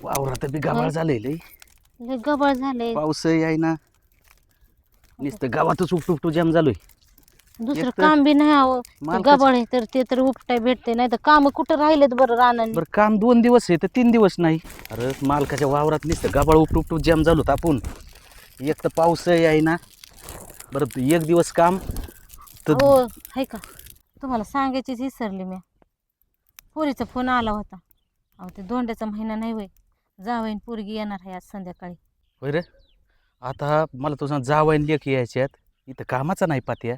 वावरात बी गबाळ झालंय लय. लय गबाळ झाले. पाऊस आहे ना, नुसतं गावातच उपटू जाम झालोय. दुसरं एक तर काम बी नाही आहो. मालकाचं- गबाळ आहे तर ते तर उपटाय भेटते, नाही तर काम कुठं राहिलेत बरं रानाने. बरं काम 2 दिवस आहे तर 3 दिवस नाही. अरे मालकाच्या वावरात नुसतं गबाळ उपटू जाम झालो आपण. एक तर पाऊस आहे ना, बरं 1 दिवस काम तर हो आहे का, तुम्हाला सांगायचीच विसरली मी. पोरीचा फोन आला होता. अहो ते धोंड्याचा महिना नाही होय, जावईन पोरगी येणार आहे आज संध्याकाळी. होय रे. आता मला तुझा जावं लेख यायच्यात, इथं कामाचा नाही पात्या.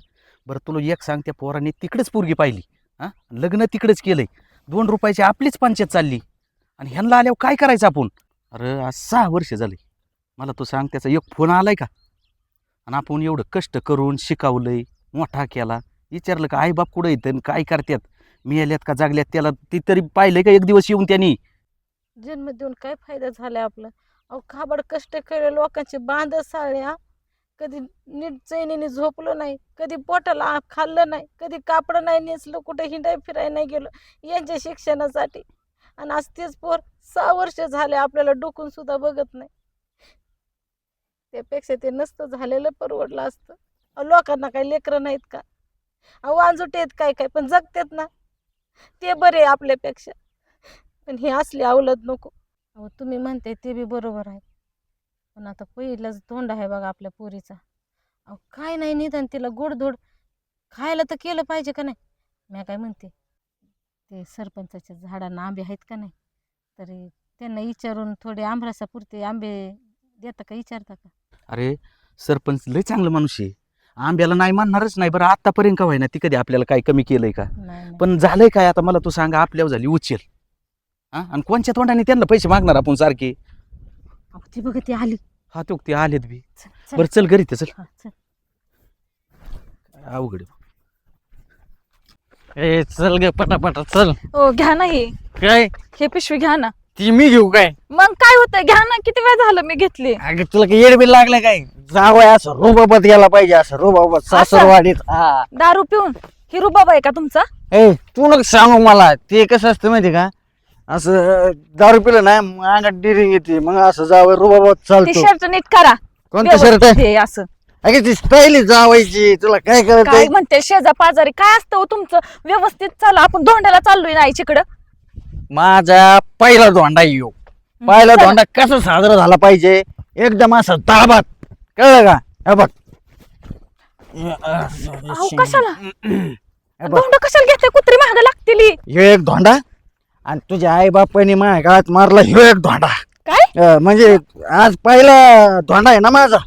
बरं तुला एक सांग, त्या पोराने तिकडेच पोरगी पाहिली. हां, लग्न तिकडेच केलंय. 2 रुपयाची आपलीच पंचायत चालली आणि ह्यांना आल्यावर काय करायचं आपण. अरे आज 6 वर्ष झाली. मला तू सांग, त्याचा एक फोन आलाय का? आणि आपण एवढं कष्ट करून शिकवलंय, मोठा केला, विचारलं का आई बाप कुठं येतं काय करतात, मिळाल्यात का जागल्यात, त्याला ती तरी पाहिलंय का एक दिवस येऊन त्यांनी? जन्म देऊन काय फायदा झालाय आपला. अहो खाबड कष्ट केले लोकांचे बांध साळ्या, कधी नीट चैनीने झोपलो नाही, कधी पोटाला खाल्लं नाही, कधी कापड नाही नेसलं, कुठे हिंडाय फिराय नाही गेलो यांच्या शिक्षणासाठी. आणि आज तेच पोर 6 वर्ष झाले आपल्याला डोकून सुद्धा बघत नाही. त्यापेक्षा ते नसतं झालेलं परवडलं असतं. अहो लोकांना काही लेकरं नाहीत का? अहो वांजुटे आहेत काय काय, पण जगतात ना, ते बरे आपल्यापेक्षा. पण ही असली अवलद नको. अहो तुम्ही म्हणते ते बी बरोबर आहे, पण आता पहिलाच तोंड आहे बघा आपल्या पोरीचा. अहो काय नाही, निदान तिला गोडधोड खायला तर केलं पाहिजे का नाही. मी काय म्हणते, ते सरपंचाच्या झाडांना आंबे आहेत का नाही, तरी त्यांना विचारून थोडे आंबरसापुरते आंबे देता का, विचारता का? अरे सरपंच लय चांगलं माणूस आहे, आंब्याला नाही मानणारच नाही. बरं आतापर्यंत का व्हायना ती कधी आपल्याला काय कमी केलंय का? नाही पण झालंय काय आता मला तू सांगा, आपल्यावर झाली उचल. हां, आणि कोणच्या तोंडाने त्यांना पैसे मागणार आपण सारखे? अहो ती बघ ती आली. हा तो ते आलेत बी. चल, चल. बरं चल घरी ते चल. हा, चल. अवघड आहे. ए चल गे पटापटा चल. हो घ्या ना हे काय हे पिशवी घ्या ना. ती मी घेऊ काय? मग काय होतंय, घ्या ना, किती वेळ झालं मी घेतली. अगं तुला काही येडबीड लागलं काय? जावय असं रुबाबत गेला पाहिजे, असं रुबाबत सासरवाडीत. हा दारू पिऊन हिरू बाबा आहे का तुमचा? ए तू नको सांगू मला, ते कसं असतं माहिती का, असं दारू पिलं ना मग अंगात डिरिंग येते, मग असं जावं रुबाबत ती चालतो. शर्ट नीट करा. कोणतं शर्ट आहे? व्यवस्थित हे असं अगे ती स्टाईल जावायची, तुला काय काय कळत? म्हणते शेजा पाजारी काय असतं हो तुमचं? व्यवस्थित चाला, आपण धोंड्याला चाललोय ना आईच्याकडं. माझा पहिला धोंडा येऊ, पहिला चला. धोंडा कसा साजरा झाला पाहिजे, एकदम असं ताबात, कळलं का? हे बघ अहो कशाला हे बघ, धोंड कशाला घेते, कुत्री महाग लागतील. ह्यो एक धोंडा आणि तुझ्या आई बापाने माझ्या काळात मारला ह्यो एक धोंडा. काय म्हणजे आज पहिला धोंडा आहे ना माझा.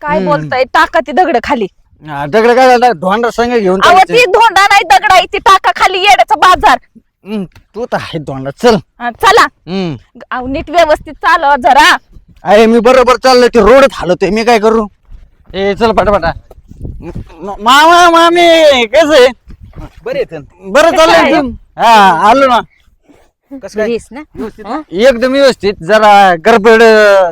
काय बोलताय, टाका ती दगड खाली. दगड काय झाला, धोंडा संग घेऊन अहो चालायचं. ती धोंडा नाही दगड आहे, ती टाका खाली, येड्याचा बाजार. तू तर आहे धोंडा, चल. हा, चला. हम्म. अहो नीट व्यवस्थित चालव जरा. अरे मी बरोबर चाललोय, ते रोडच हालतोय, मी काय करू? ए चल पटापटा. मामा मामी कसं आहे? बरे आहेत. बरं कसं चाललंय आहे? तू? हा आलो ना, कसं काय? बरीस ना? व्यवस्थित? हा? एकदम व्यवस्थित. जरा गडबड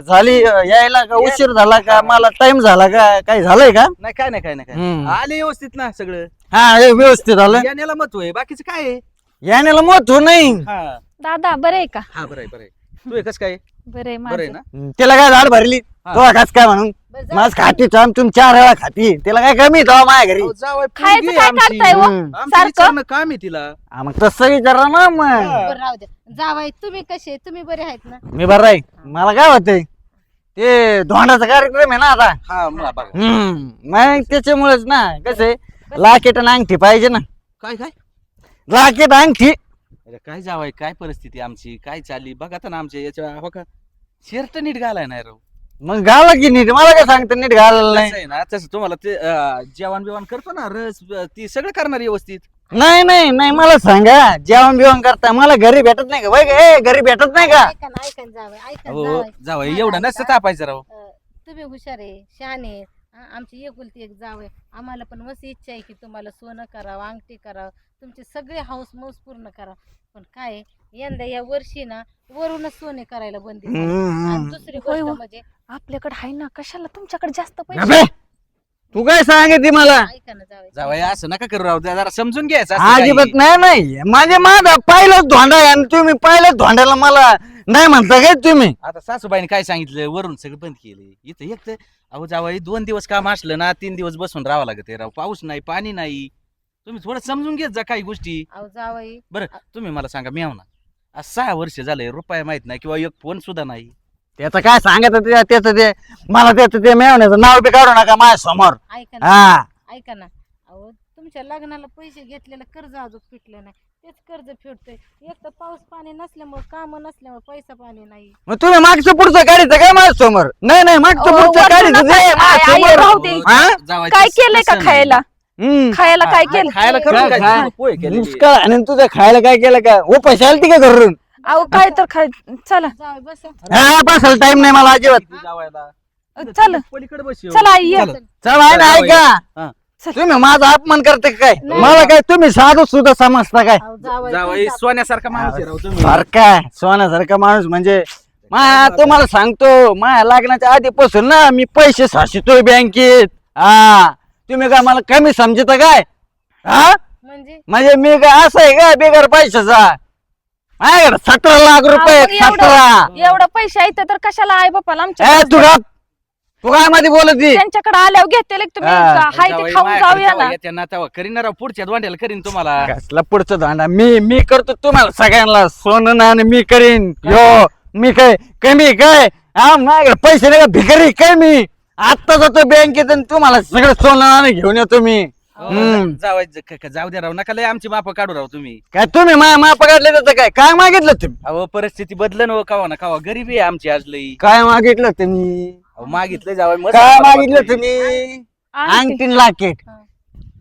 झाली यायला का, उशीर झाला का, मला टाइम झाला का, काही झालंय का? नाही काय नाही काय नाही काय हम्म. आले व्यवस्थित ना सगळं. हा हे व्यवस्थित झालं. याला महत्व आहे, बाकीचं काय आहे? यानेला महत्व नाही. हा दादा बरं आहे का? हा बरं आहे बरं आहे. तू आहे कसं काय? बरं आहे बरं आहे माझं. ना? त्याला काय झाड भरली हा. तो खास काय म्हणून बरं, जा. माझ खाती तुम्ही 4 वेळा खाती, त्याला काय कमी तो माझ्या घरी. अहो, जावई खायचं पोरगी काय आहे आमची. करताय हो? हम्म. आमचं सारखं? विचारणं काम आहे तिला. हा, मग तसं विचारा ना मग. बरं राहू दे. जावाई तुम्ही कसे, तुम्ही बरे आहेत ना? मी बरं आहे, मला काय होतंय, ते धोंडाचा कार्यक्रम आहे ना आता. हा मला बघा. मग त्याच्यामुळेच ना, कसं आहे, लाकेट आणि अंगठी पाहिजे ना. काय काय लाकेट अंगठी. अरे काय जावाय, काय परिस्थिती आमची, काय चालली बघा आता ना आमच्या याच्या. हो का, शर्ट नीट घालाय नाही राव. मग घाला की नीट, मला काय सांगतं नीट घालायला नाही. कसं आहे ना, तसं तुम्हाला ते जेवण बिवण करतो ना, रस ती सगळं करणार व्यवस्थित. नाही नाही नाही, मला सांगा, जेवण बिवण करता मला घरी भेटत नाही का? बाई ए घरी भेटत नाही का? ऐका ना, ऐका ना जावई, ऐका ना हो जावई. जावाय माझं एवढं ऐका. नसतं तापायचं राव. तुम्ही हुशार आहे, शहाणे आहे. आमची एकुलती एक जावई. आम्हाला पण मस्त इच्छा आहे की तुम्हाला सोनं करावं, अंगठी करावं, तुमचे सगळे हाऊस मौस पूर्ण करा. पण काय आहे, यंदा या वर्षी ना वरूनच सोने करायला बंदी झाली. आणि दुसरी होय गोष्ट हो. म्हणजे आपल्याकडे आहे ना, कशाला तुमच्याकडे जास्त अबे, पैसे? तू काय सांगितली मला? ऐका ना जावई. जावाय असं नका करू राव, जरा समजून घ्यायचं असं काही. अजिबात नाही नाही, माझे माझा पहिलाच धोंडा आहे आणि तुम्ही पहिल्याच धोंड्याला मला नाही म्हणता काय तुम्ही? आता सासूबाईने काय सांगितलं वरून सगळं बंद केलं इथं एक तर अहो जावाई 2 दिवस काम असलं ना 3 दिवस बसून राहावं लागत राव. पाऊस नाही पाणी नाही. तुम्ही थोडं समजून घेत जा काही गोष्टी. अहो जावई बरं तुम्ही मला सांगा मी ना आज 6 वर्ष झाले रुपया माहित नाही किंवा एक फोन सुद्धा नाही. त्याचं काय सांगायचं त्याचं ते मला त्याचं ते मिळवण्याचं नाव बी काढू नका माझ्या समोर. ऐका ना हा ऐका ना अहो तुमच्या लग्नाला पैसे घेतलेलं कर्ज अजून फिटलं नाही तेच कर्ज फिटतंय एक तर पाऊस पाणी नसल्यामुळे काम नसल्यामुळे पैसा पाणी नाही मग तुम्ही मागचं पुढचं काढायचं काय माझ्या समोर? नाही मागचं अहो, पुढचं वरनं काढायचं नका. ते माझ्या आई, समोर. राहू दे. हा? जावायचं काय केलंय का तसं खायला हम्म. खायला काय नाही. केलं खायला करून काय काय खाय? पोहे केलेले. मुस्काळ आणि तुझं खायला काय केलं का? ओ पैसे आलती का घरून? अहो काय तर खाय चला जावई बस हा बसायला टाइम नाही मला अजिबात. जावायला चल पलीकडे बस चला आई ये. चला. चल आहे ना हा. ऐका तुम्ही माझा अपमान करते काय? नाही. मला काय तुम्ही साधू सुद्धा समजता काय? अहो जावई जावाई सोन्यासारखा माणूस आहे राव तुम्ही. अरे काय सोन्यासारखा माणूस म्हणजे तुम्हाला सांगतो माझ्या लग्नाच्या आधीपासून ना मी पैसे साचतोय बँकेत. हा तुम्ही काय मला कमी समजता काय? हा म्हणजे मी काय असं आहे का बेकार पैशाचा? माझ्याकडे 17 लाख रुपये अहो, पण 17. एवढं पैसे आहेत तर कशाला आई बापाला ए, आमच्या तू काय मध्ये बोलत ती? त्यांच्याकडे आल्यावर घेतले तुम्ही हा. हाय ते जावाई खाऊन माझ्याकडे जाऊया जेव्हा ना येते ना तेव्हा करीन ना राव पुढच्या दोंड्याला करीन तुम्हाला. कसला पुढचं दांडा मी करतो तुम्हाला सगळ्यांना सोनं ना आणि मी करीन. यो मी काय कमी काय? हा माझ्याकडे पैसे नाही का भिकारी काय मी? आत्ता जातो बँकेत आणि तुम्हाला सगळं सोनं आणि घेऊन येतो मी. हम्म. जाऊ द्या राव नका लय आमची माप काढू राव तुम्ही. काय तुम्ही माया पकडले तर काय मागितलं तुम्ही? अहो परिस्थिती बदलन हो कावा ना कावा गरीबी आहे आमची आज लई. काय मागितलं तुम्ही? अहो, मागितलं जावं काय मागितलं तुम्ही? अंगठीन लाकेट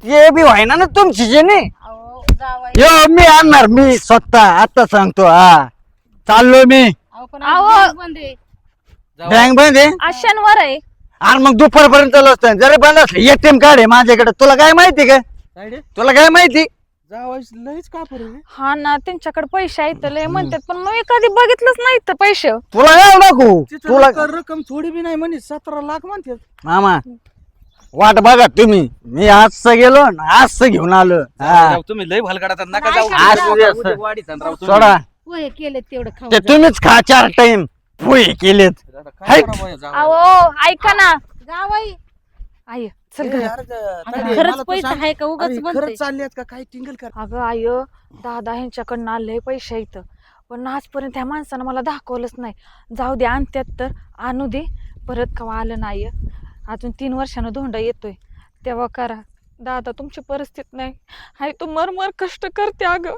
ते बी व्हायना ना तुमची जे नाही. अहो जावई यो मी आणणार मी स्वतः आता सांगतो. हा चाललो मी. अहो पण अहो. आज बंद आहे बँक बंद आहे आज शनिवार आहे आणि मग दुपारपर्यंत चालू असतं. जरी बंद असलं एटीएम कार्ड आहे माझ्याकडे. तुला काय माहिती का? तुला काय माहिती? लईच का हा ना त्यांच्याकडे पैसे आहेत लय म्हणतात पण मी कधी बघितलंच नाही तर पैसे तुला काय नको तुला रक्कम थोडी बी नाही म्हणे 17 लाख म्हणते. मामा वाट बघा तुम्ही. मी आजचं गेलो ना आजचं घेऊन आलो. हा तुम्ही लय भलगडातात नका नाही, जाऊ. आज उद्या उद्या असं. वाढीत आणि राव तुम्ही. सोडा पोहे केले तेवढं खाऊ ते तुम्हीच खा 4 टाइम पोहे केलेत. काय हाय. करावं या जावई? अहो ऐका ना जावई आई चल ए, घरात. अरे, आता ताडे, खरंच मला तू पैसा सांग. आहे का उगाच अरे, म्हणते खरंच चालले का काय टिंगल कर. अगं आय दादा ह्यांच्याकडनं आलंय पैसे इथं पण आजपर्यंत ह्या माणसानं मला दाखवलंच नाही. जाऊ दे आणत्यात तर आणू दे परत कवा आलं नाही अजून 3 वर्षानं धोंडा येतोय तेव्हा करा. दादा तुमची परिस्थिती नाही हाय तू मरमर कष्ट करते अगं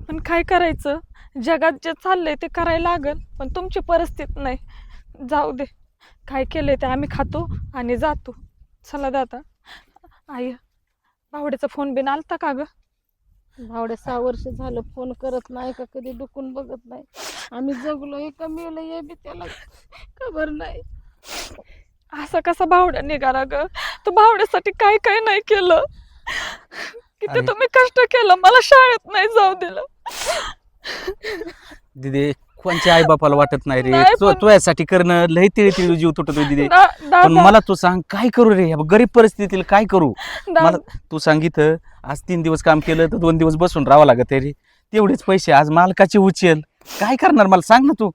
पण काय करायचं जगात जे चाललंय ते करायला लागल पण तुमची परिस्थिती नाही. जाऊ दे काय केलंय ते आम्ही खातो आणि जातो. चला दादा. आई भावड्याचा फोन बिन आलता का ग? भावड्या 6 वर्ष झालं फोन करत नाही का कधी डुकून बघत नाही. आम्ही जगलोय का मेलं हे बी त्याला खबर नाही. असा कसा भावड्या निघाला ग? तू भावड्यासाठी काय काय नाही केलं किती अरे. तुम्ही कष्ट केलं मला शाळेत नाही जाऊ दिलं. दिदे कोणच्या आई बापाला वाटत नाही रे. नाही, पण- तुझ्यासाठी करणं लय तिळी जीव तुटतोय दिदे. पण दादा मला तू सांग काय करू रे या गरीब परिस्थितीला काय करू. मला दादा तू सांगितलं आज 3 दिवस काम केलं तर 2 दिवस बसून राहावं लागत रे. तेवढेच पैसे आज मालकाची उचल काय करणार मला सांग ना तू.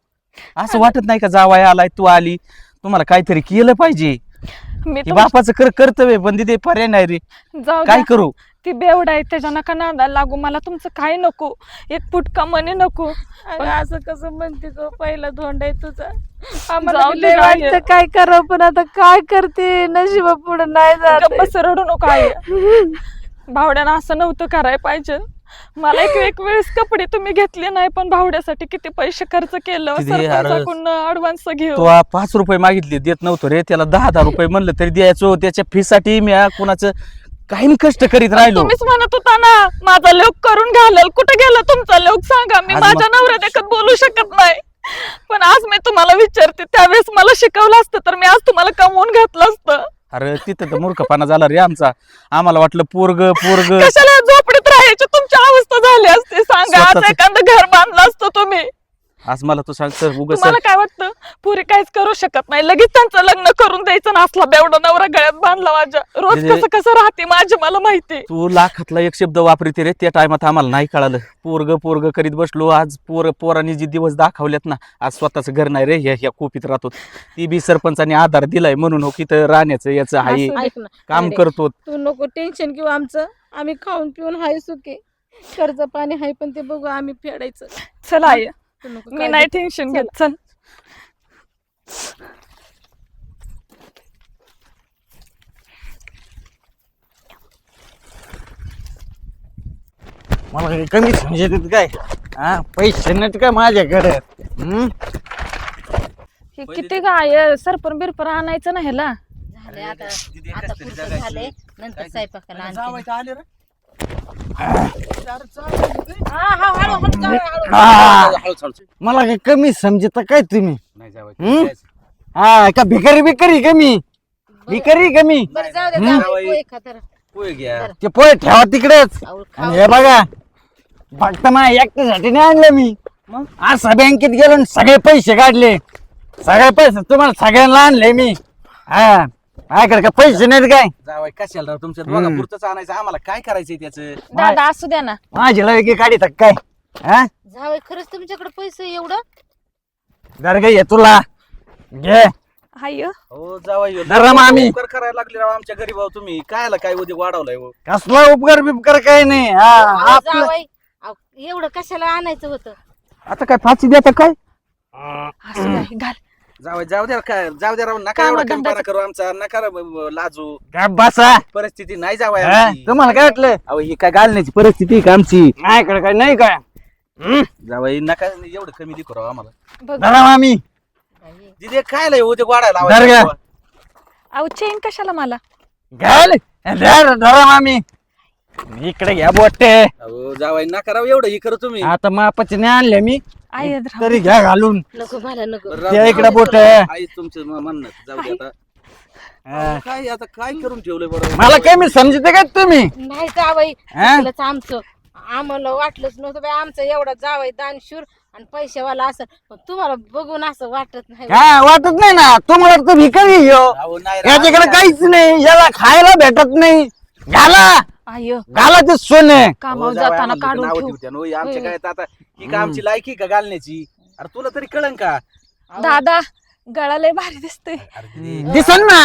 असं वाटत नाही का जावाय आलाय तू आली तुम्हाला काहीतरी केलं पाहिजे. मी हे बापाचं कर्तव्य पण दिदे पर्याय नाही रे. जाऊ काय द्या. करू. ती बेवड आहे त्याच्या नका नादाला लागू. मला तुमचं काय नको एक फुटका मनी नको. अगं असं कसं म्हणते गं पहिला धोंड आहे तुझा. आम्हाला जाऊ बी दे लय ना, वाटतं ये. काय करावं पण आता काय करते नशिबा पुढे नाही जात गप्प बस रडू नको आई. भावड्यानं असं नव्हतं करायला पाहिजे. मला एक वेळेस कपडे तुम्ही घेतले नाही पण भावड्यासाठी किती पैसे खर्च केलं किती अरे. सरपंचाकडून ऍडव्हान्स घेऊ. तो 5 रुपये मागितले देत नव्हतो रे. त्याला 10,000 रुपये म्हणलं तरी द्यायचो. त्याच्या फी साठी मी कुणाचं काही कष्ट करीत राहिलो. तुम्हीच म्हणत होता ना माझा लोक करून घालल. कुठे गेला तुमचा लोक सांगा. मी आज माझ्या नवऱ्या देखत बोलू शकत नाही पण आज मी तुम्हाला विचारते त्यावेळेस मला शिकवलं असतं तर मी आज तुम्हाला कमवून घातलं असतं. अरे तिथं तर मूर्खपणा झाला रे आमचा. आम्हाला वाटलं पोरग कशाला झोपडीत राहायची तुमची अवस्था झाली असते सांगा. आज स्वतःचं- एखादं घर बांधलं असतं तुम्ही. आज मला तू सांगतो उगाच तुम्हाला काय वाटतं पुरी काहीच करू शकत नाही, लगेच त्यांचं लग्न करून द्यायचं ना. असला बेवडा नवरा गळ्यात बांधला माझ्या. रोज म्हणजे- कसं कसं राहते माझे मला माहिती. तू लाखातला एक शब्द वापरते रे, त्या टायमात आम्हाला नाही कळालं. पोरग करीत बसलो. आज पोरांनी जे दिवस दाखवलेत ना, आज स्वतःच घर नाही रे, ह्या कोपीत राहतो. ती बी सरपंचाने आधार दिलाय म्हणून हो की तर राहण्याचं याचं आहे, असं- ऐक ना काम अरे, करतो. तू नको टेन्शन घेऊ आमचं. आम्ही खाऊन पिऊन हाय सुके. कर्ज पाणी हाय पण ते बघू आम्ही फेडायचं. चला आई, तू नको मी काळजी नाही करू. टेन्शन घेत. चल मला काही कमी समजत काय? हा, पैसे नाहीत का माझ्याकडे? हे किती काय सरपण बिरपण आणायचं ना ह्याला. झालंय आता आता पुरतं झालंय. नंतर स्वयंपाकाला आणते. मला काही कमी समजत काय तुम्ही? नाही जावई, हम्म? जायचं. हा, का भिकारी कमी? भिकारी कमी? बरं जाऊ दे हम्म? जाऊ दे, पोहे खा तर. पोहे घ्या. ते पोहे ठेवा तिकडेच. अहो, आणि खाऊ. हे बघा, फक्त माझ्या एकट्यासाठी नाही आणलं मी. मग? असं बँकेत गेलो आणि सगळे पैसे काढले. सगळे पैसे तुम्हाला सगळ्यांना आणले मी. हा, काय कर का पैसे नाहीत काय? जावई कशाला राव, तुमच्या हम्म. दोघा पुरतच आणायचं, आम्हाला काय करायचंय त्याचं? दादा असू द्या ना. माझी लगे काढी तर काय? हा, जावई खरंच तुमच्याकडे पैसे एवढं? जर काही तुला घे. हाय हो जावई, जरा मामी. उपकार करायला लागले राव आमच्या गरीबावर तुम्ही. कायला काय उद्या वाढवलाय हो? कसला उपकार बिपकार काही नाही. हा, अहो, आपलं जावई अहो, एवढं कशाला आणायचं होतं? आता काय फाशी देता काय? असू द्या, हे घाल. जाऊ द्या काय, जाऊ द्या राव, नका कामं एवढा धंदा- कमीपणा करू आमचा, नका लाजू. काय बसा? परिस्थिती नाही जावाय हा, आमची. तुम्हाला काय वाटलं? अहो ही काय घालण्याची परिस्थिती आहे का आमची? माझ्याकडे काय नाही काय? जावाई नका एवढं कमी देखो राव आम्हाला. बघ जरा मामी बाई, दिदे काय लय उद्या वाढायला धर गं. लावायचं. अहो चेन कशाला मला. घाल. जरा मामी इकडे घ्या बोटे. अहो जावाई नका राव एवढं हे करू तुम्ही. आता मापाचे नाही आणले मी, आई राहू. तरी घ्या घालून. नको मला नको. बरं, राव त्या दे. इकडे बोट. आई तुमचं म्हणणं जाऊ दे आता. काय आता काय करून ठेवलंय बरं? मला काय मी समजते काय तुम्ही? नाही जावई हा? चुकलंच आमचं. आम्हाला वाटलंच नव्हतं बाई आमचं एवढा जावई दानशूर आणि पैशावाला असं. पण तुम्हाला बघून असं वाटत नाही. काय वाटत नाही ना तुम्हाला? तर भिकारी ह्यो. अहो नाही राव, याच्याकडे काहीच नाही, याला खायला भेटत नाही. घाला आय घाला ते सोने. कामावर अहो, जावई, जाताना आम्हाला काढून नावं ठेव. ठेवत्या नो. आमच्या काय आता ही का आमची लायकी का घालण्याची? अरे तुला तरी कळन का? दादा गळा लय भारी दिसतोय. अरे दिदे, दिसन ना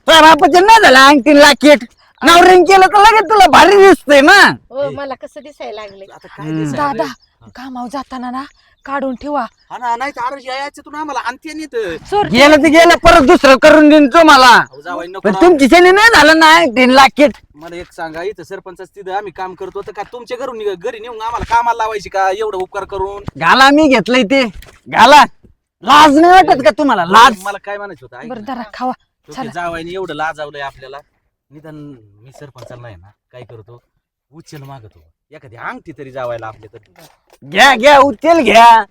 तुझ्या बापाचे नाही झाला अंगठी लाकीट. नवरीन केलं तर लगेच तुला भारी दिसतंय ना. हो मला कसं दिसायला लागले. आता काय दिसायला दादा लागलंय? कामावर जाताना ना काढून ठेवा. हा ना, नाही तर अरे याच्यातून आम्हाला आणते नाही. चोर गेलं ते गेलं, परत दुसरं करून देईन तुम्हाला. जावाई नको पण राव. तुमची शेणी नाही झालं ना अंगठी लाकीट. मला एक सांगा, इथं सरपंच तिथं आम्ही काम करतो तर का तुमच्या घरी नेऊन आम्हाला कामाला लावायची का एवढं उपकार करून? घाला, मी घेतलंय ते घाला. लाज नाही वाटत का तुम्हाला? लाज. मला काय म्हणायचं होतं ऐक बरं ना. जरा खावा. तो चला. ते जावयाने एवढं लाजावलंय आपल्याला. निदान मी सरपंचाला नाही ना काय करतो, उचल मागतो एखादी अंगठी तरी जावायला आपल्या तरी. घ्या उचल घ्या,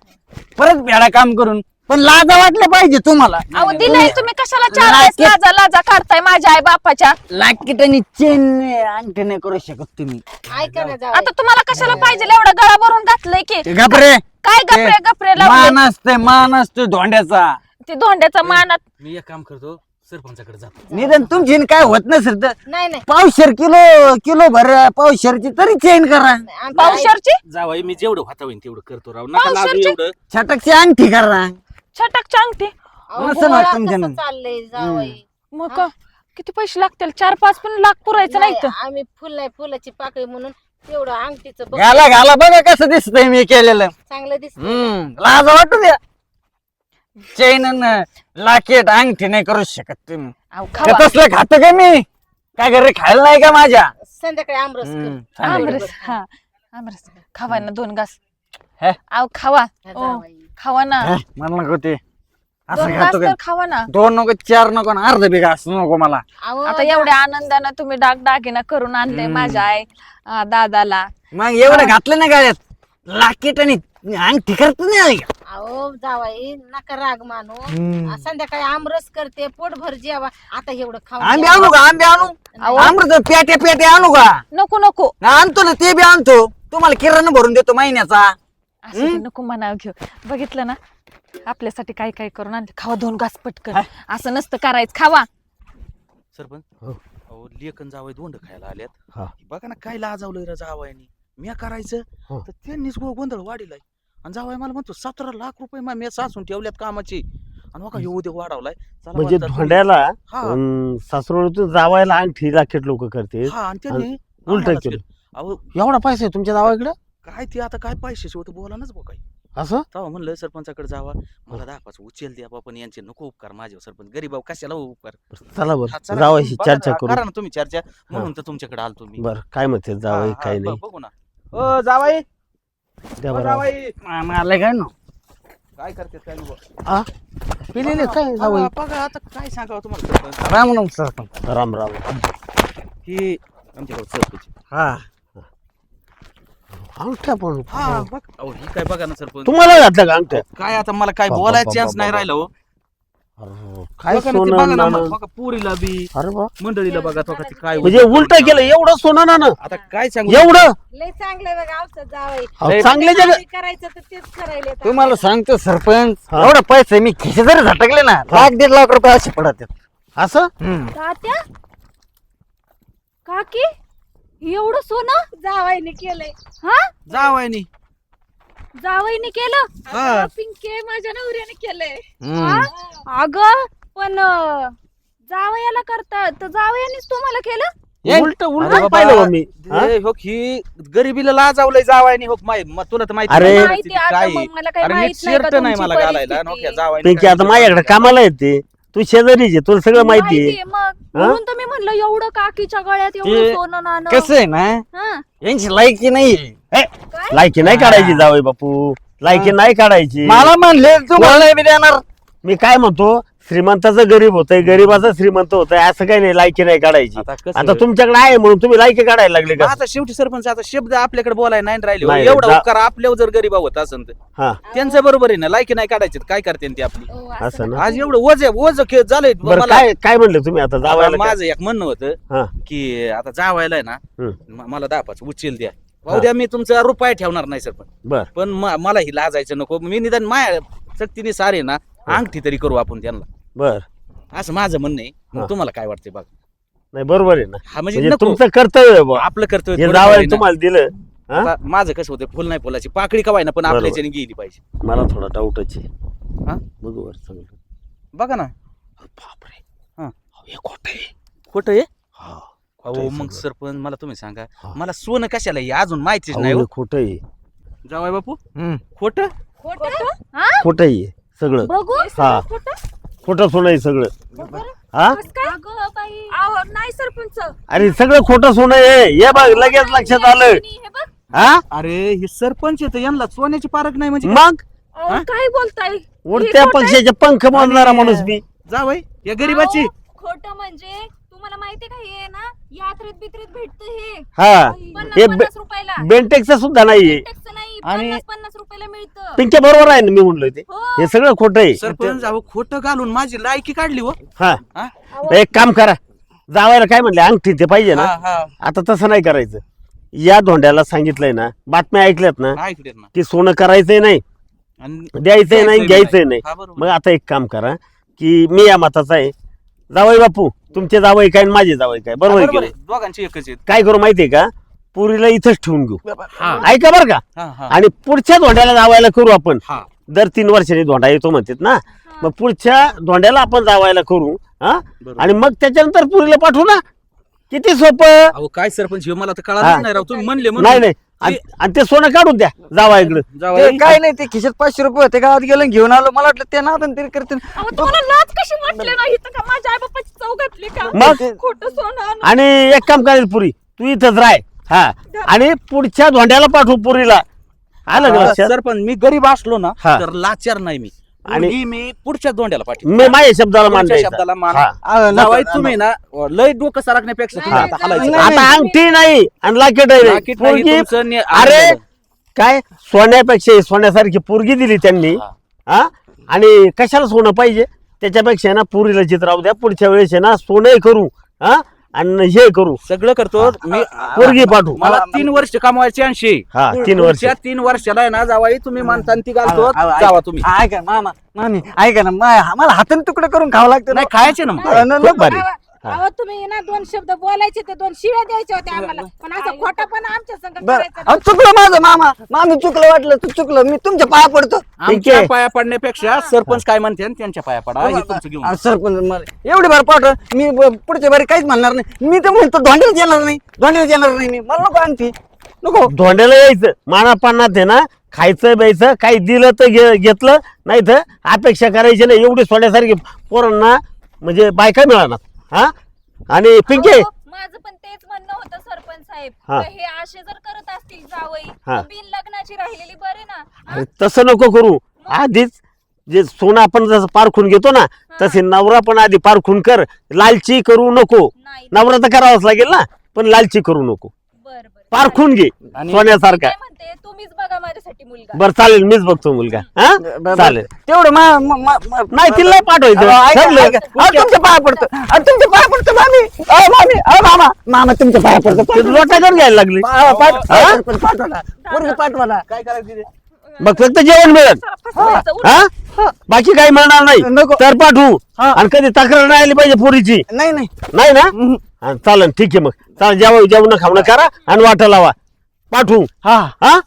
परत भेडा काम करून. पण लाजा वाटलं पाहिजे तुम्हाला. अहो दिलंय तुम्ही कशाला चार वेळेस लाकीट. लाजा लाजा काढताय माझ्या आई बापाच्या. लाकीट आणि चेन अंगठी नाही करू शकत तुम्ही. ऐका ना जावई आता तुम्हाला कशाला पाहिजे एवढा गळा भरून घातलंय की? ते गपरे काय गपरे गपरे लावले? मान असतो धोंड्याचा. ते धोंड्याचा मानात. मी एक काम करतो, सरपंचाकडे जातो. निदान तुमची न काय होत नसेल तर नाही नाही पावशेर किलो भर पावशेरची तरी चेन करा. आमचं पावशरची जावाई मी जेवढं होता होईन तेवढं करतो राव. नका लाजू पावसाळ्याचे? एवढं. छटकची अंगठी करा. छटकची अंगठी. अहो, नसेल गोळा वाटत तुमच्या कसं नंतर. चाललंय जावई. मग का? किती पैसे लागतील? 4-5 पण लाख पुरायचं नाही तर. नाही, आम्ही फुल नाही फुलाची पाकळी म्हणून तेवढं अंगठीचं बघ घाला बघा कसं दिसतंय मी केलेलं. चांगलं दिसत. लाज वाटू द्या. चेन लाकेट अंगठी नाही करू शकत तुम्ही. अहो का खावा. तसलं खातं का मी? काय घरी खायला नाही का माझ्या? संध्याकाळी आमरस कर. सांगा. आमरस हा आमरस खावा ना 2 घास. हे? अहो खावा. हा, ओ, जावई. खावा ना. हे, मला नको ते 2 असं घास खातो का? तर खावा ना. 2 नको, 4 नको, आणि अर्ध बी घास नको मला. अहो, आता एवढ्या आनंदानं तुम्ही दागिना करून आणले माझ्या आई दादाला. मग एवढं घातलं ना गाड्यात लाकेट आणि अंगठी करत नाही का? अहो जावाई नका राग मानू. संध्याकाळी आमरस करते पोटभर जेवा. आता एवढं खाऊन आंबे घ्या. आणू का? आंबे आणू? अहो. आमरस पेटे आणू का? नको नको आणतो ना, ते बी आणतो. तुम्हाला किराणा भरून देतो महिन्याचा. असं नको म्हणावं घेऊ. बघितलं ना आपल्यासाठी काय काय करून आणते. खावा 2 घास पटकन. असं नसतं करायचं, खावा. सरपंच हो. अहो लेकन जावई दोंड खायला हा. आल्यात. बघा ना काय लाजावलंय रे जावयानी. मी करायचं हो. तर त्यांनीच गोंधळ वाढीलाय. आणि जावई मला म्हणतो 17 लाख रुपये मी सासून ठेवल्यात कामाची. आणि बघा हे उद्या वाढवलाय. चला म्हणजे म्हणतात तुम्ही. धोंड्याला हा सासरोडून जावायला अंगठी लाखेट लोक करते. हा आणि त्यांनी उलट आम्हालाच केलं. केलं. अहो एवढा पैसा आहे तुमच्या जावाकडे काय ते आता काय पैशाची होतं बोला नाच काही. असं? तेव्हा म्हणलं सरपंचाकडे जावा मला 10-5 उचल द्या पण यांचे नको उपकार माझ्यावर. सरपंच गरीब कशाला उपकार. चला हा, बरं चला जावायशी तुम्ही बघा चर्चा ना, करू. करा ना तुम्ही चर्चा. म्हणून तर तुमच्याकडे आलतो मी. बरं काय म्हणते जावाई हा, काय हा, नाही बघू ना. ओ जावाई द्या ओ, बरं. जावाई आलं काय ना काय करते काय नाही पिलेले काय जावाई? बघा आता काय सांगावं तुम्हाला सरपंच. राम राम सरपंच. राम राम. ही आमच्या गावात सरपंच. हा अंगठ्या पण हा बघ अहो ही काय बघा ना सरपंच. तुम्हाला घातलं का अंगठ्या? काय आता मला काय बाबा, बोलायचा बाबा, चान्स नाही बाबा. राहिला हो. अरे, काय बघा ना, ते सोनं बघा ना नाणं. बघा पुरीला बी अरे बा मंडळीला बघा तो का ते काय म्हणजे उलट केलं एवढं सोनं ना आता काय सांगू. एवढं लय चांगलं बघा औषध जावई. अहो, चांगले जग काय करायचं तर तेच करायला. तुम्हाला सांगतो सरपंच हा. एवढा पैसे मी खिशे जरी झटकले ना 1-1.5 लाख रुपये असे पडत असं. तात्या, काकी, एवढं सोनं जावईने केलंय. हा जावायनी जावईने केलं? हा. पिंके माझ्या नवऱ्याने केलंय. हा? अगं पण जावयाला करता तर जावयानेच तुम्हाला केलं? उलट अरे उलट बाबा, पाहिलं हो मी हा? हे हो ही गरिबीला लाजावलंय जावायनी हो तुला तर माहिती अरे. नाही माहिती परिस्थिती आता काय मग आहे. मला काही अरे नीट माहित नाही का शर्ट नाही तुमची मला घालायला परिस्थिती? नोक्या जावायनी पिंकी काय आता विचार माझ्याकडे करता? कामाला येते तू शेजारीच आहे तुला सगळं माहिती आहे. माहितीये मग म्हणून तर मी म्हणलं एवढं काकीच्या गळ्यात एवढं ते सोनं नाणं. कसं आहे ना हा, यांची लायकी नाही काय? लायकी नाही काढायची जावई बापू लायकी नाही काढायची. मला म्हणले तुम्हाला नाही बी देणार. मी काय म्हणतो श्रीमंताचं गरीब होतंय गरीबाचं श्रीमंत होतंय असं काही नाही लायकी नाही काढायची. आता कसं आता तुमच्याकडे आहे म्हणून तुम्ही लायकी काढायला लागले का? आता शेवटी सरपंच आता शब्द आपल्याकडे बोलायला नाही राहिले हो. नाही, एवढा जा- उपकार आपल्यावर जर गरीबा होत असेल तर हा त्यांचं बरोबर आहे ना लायकी नाही काढायचे काय करते ते आपली. ओ, असं ना. आज एवढं ओझ झालंय बरं मला. काय काय म्हणले तुम्ही आता आता जावायला काय? माझं एक म्हणणं होतं हा की आता जावायला आहे ना हम्म. मला 10-5 उचल द्या. उद्या मी तुमचा रुपया ठेवणार नाही सरपंच बर पण मला ही लाजायचं नको. मी निदान माया सक्तीने सारे ना अंगठी तरी करू आपण त्यांना बर असं माझं म्हणणं आहे. हा. मग तुम्हाला काय वाटतंय बघा. नाही बरोबर आहे ना हा म्हणजे म्हणजे नको तुमचं कर्तव्य आहे बुवा. आपलं कर्तव्य हे थोडं जावई आहे ना. तुम्हाला दिलं हा? आता माझं कसं होतं फुल नाही फुलाची पाकळी कवाय ना पण बरोबर. आपल्याच्याने गेली पाहिजे. मला थोडा डाऊटच आहे हा? बघू बरं चांगलं. बघा ना बापरे हा. हे खोटं आहे. खोटं आहे. हा, खोटं अहो आहे मग सगळं. सरपंच मला तुम्ही सांगा हा. मला सोनं कशाला हे अजून माहितीच नाही अहो, हो. हे खोटं आहे जावाय बापू हम्म. खोटं खोटं? हा? खोटं आहे सगळं. बघू हा खोटं सोनं आहे सगळं. हा कसं काय? अगं बाई. अहो, नाही सरपंच. अरे सगळं खोटं सोनं आहे हे बघ लगेच लक्षात आलं. हे बघ. हा अरे हे सरपंच येतं यांना सोन्याची पारख नाही म्हणजे मग अहो, हा? काय बोलताय? उडत्या हे खोटं आहे? पक्षाचे पंख मोजणारा आणि- माणूस मी. जावाय या गरीबाची अहो, खोटं म्हणजे तुम्हाला माहितीये का हे ना यात्रेत बित्रेत भेटतं हे हा 50 रुपयाला. बेंटेक्सचा सुद्धा नाहीये. टॅक्स नाही आणि- 50 रुपयाला मिळतं. पिंक्या बरोबर आहे ना मी म्हणलोय ते हो. हे सगळं खोटं आहे. सरपंच अहो खोटं घालून माझी लायकी काढली हो. हा हा? एक काम करा जावायला काय म्हणले अंगठी ते पाहिजे ना हा, हा. आता तसं नाही करायचं. या धोंड्याला सांगितलंय ना बातम्या ऐकल्यात ना ऐकू देत ना की सोनं करायचंय नाही आणि द्यायचंय नाही घ्यायचंय नाही. हा, बरोबर. मग आता एक काम करा की मी या मताचा आहे जावई बापू तुमचे जावई काय आणि माझे जावई काय बरोबर आहे की बरोबर नाही? आहे. दोघांची एकच आहेत. काय करू माहितीये का पुरीला इथंच ठेवून घेऊ हा, ऐका बरं का हा, हा. आणि पुढच्या धोंड्याला जावायला करू आपण हा. दर 3 वर्षांनी धोंडा येतो म्हणतात ना मग पुढच्या धोंड्याला आपण जावायला करू हा बरोबर. आणि मग त्याच्यानंतर पुरीला पाठवू ना किती सोपं. अहो काय सरपंच हे मला तर हा. कळालंच नाही राव तुम्ही म्हणले नाही नाही आणि ते सोनं काढून द्या जावायकडे जावाई ते काय नाही ते खिशात 500 रुपये होते गावात गेलो आणि घेऊन आलो मला वाटलं ते ना तरी करते अहो, तुम्हाला लाज कशी वाटली नाही इथं का माझ्या आई बापाची चव घातली का? मग खोटं सोनं आणून. आणि एक काम करेल पुरी तू इथंच राह हा आणि पुढच्या धोंड्याला पाठवू पुरीला आलं का हा, लक्षात? सरपंच मी गरीब असलो ना हा. तर लाचार नाही मी आणि- आणि मी पुढच्या दोंड्याला पाठी मी माझ्या शब्दाला मान पुढच्या द्यायचा. शब्दाला मान हा. जावाई तुम्ही ना लय डोकं सरकण्यापेक्षा तुम्ही नाही, आता हलायचं. नाही, आता अंगठी नाही आणि लाकेट लाकीट नाही, पोरगी तुमचं ने- अरे काय सोन्यापेक्षा सोन्यासारखी पोरगी दिली त्यांनी हा. हा आणि कशाला सोनं पाहिजे त्याच्यापेक्षा ना पुरीला चित राहू द्या पुढच्या वेळेस आहे ना सोनं करू हा आणि हे करू सगळं करतो मी. पोरगी पाठवू मला 3 वर्ष कमवायची 80. हा 3 वर्ष पुढच्या 3 वर्षाला आहे ना जावाई तुम्ही मानता ती घालतो जावा तुम्ही. ऐका मामा मामी ऐका ना आम्हाला हाताने तुकडे करून खावं लागतं नाही खायचे ना मग. खूप भारी अहो तुम्ही ना 2 शब्द बोलायचे ते 2 शिव्या द्यायच्या होत्या आम्हाला, पण असं खोटापणा आमच्या संग बरं करायचं अहो, चुकलं माझं मामा मामी चुकलं वाटलं तू चुकलं मी तुमच्या पाया पडतो आमच्या पाया पडण्यापेक्षा सरपंच काय म्हणते आणि त्यांच्या पाया पडा हे तुमचं घेऊन. सरपंच मला एवढी बार पाठव मी पुढच्या बारी काहीच म्हणणार नाही. मी तर म्हणतो धोंड्याला येणार नाही मी मला नको आणखी नको. धोंड्याला यायचं मानापानात आहे ना, खायचं प्यायचं काही दिलं तर घेतलं, नाही तर अपेक्षा करायची नाही. एवढी सोड्यासारखी पोरांना म्हणजे बायका मिळणार. हा आणि पिंके अहो, माझं पण तेच म्हणणं होतं सरपंच साहेब, हा. तर हे असे जर करत असतील जावई हा. तर बिन लग्नाची राहिलेली बरे ना. हा? अरे तसं नको करू. आधीच जे सोनं आपण जसं पारखून घेतो ना तसे नवरा पण आधी पारखून कर. लालची करू नको. नाही नवरा तर करावाच लागेल ना, पण लालची करू नको. बर बर पारखून घे आणि सोन्यासारखा. काय म्हणते, तुम्हीच बघा माझ्यासाठी मुलगा. बरं चालेल, मीच बघतो मुलगा. हा चालेल. तेवढं नाही तिला नाही पाठवायचं. ठरलं. तुमच्या पाया पडतो तुमच्या पाया पडतो मामी मामी मामा मामा तुमच्या पाया पडतो. ते लोटाकडे घ्यायला लागली. पाठवा पोरगी पाठवा ना. काय करायचं ते? मग फक्त जेवण मिळेल. फसवायचं, उठ. हा बाकी काही मिळणार नाही. नको. तर पाठवू. हा. आणि कधी तक्रार नाही आली पाहिजे पोरीची. नाही नाही नाही ना हा, चालेल ठीक आहे. मग चालेल जेवण खावणं करा आणि वाटा लावा. पाठवू. हा हा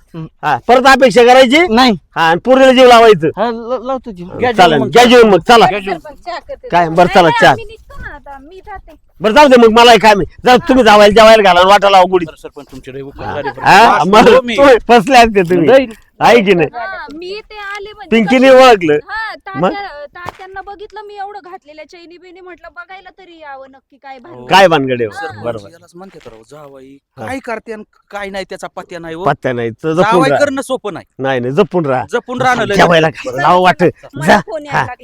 हा परत अपेक्षा करायची नाही हा आणि पोरीला जीव लावायचं. हा, लावतो जीव. घ्या जेवण चालेल मग. घ्या जेवण मग. चला सरपंच चहा करते. काय बरं चला नाही, चाल. आम्ही निघतो ना आता, मी जाते. बरं जाऊ दे मग मला काय मी जा तुम्ही जेवायला घाला आणि वाटा लावा गुढी. सरपंच तुमचे लय उपकार झाले बरं. हा वास मग घेतो मी. तुम्ही फसले असते तुम्ही. नाही. आहे की नाही. हा, मी ते आले म्हणजे पिंकीने कशी- ओळखलं. हा मग? तात्यांना बघितलं मी एवढं घातलेल्या चैनी बिनी, म्हटलं बघायला तरी यावं नक्की काय भानगड. काय भानगडे हो? सरपंच बरोबर यालाच म्हणते तर जावाई हा. काय करते आणि काय नाही त्याचा पत्त्या नाही हो. पत्त्या नाही तर जपून जावाई राहा. करणं सोपं नाही. नाही जपून राहा. जपून राहणं लय. जेवायला लावा वाट मला जा फोन हा यायला लागला.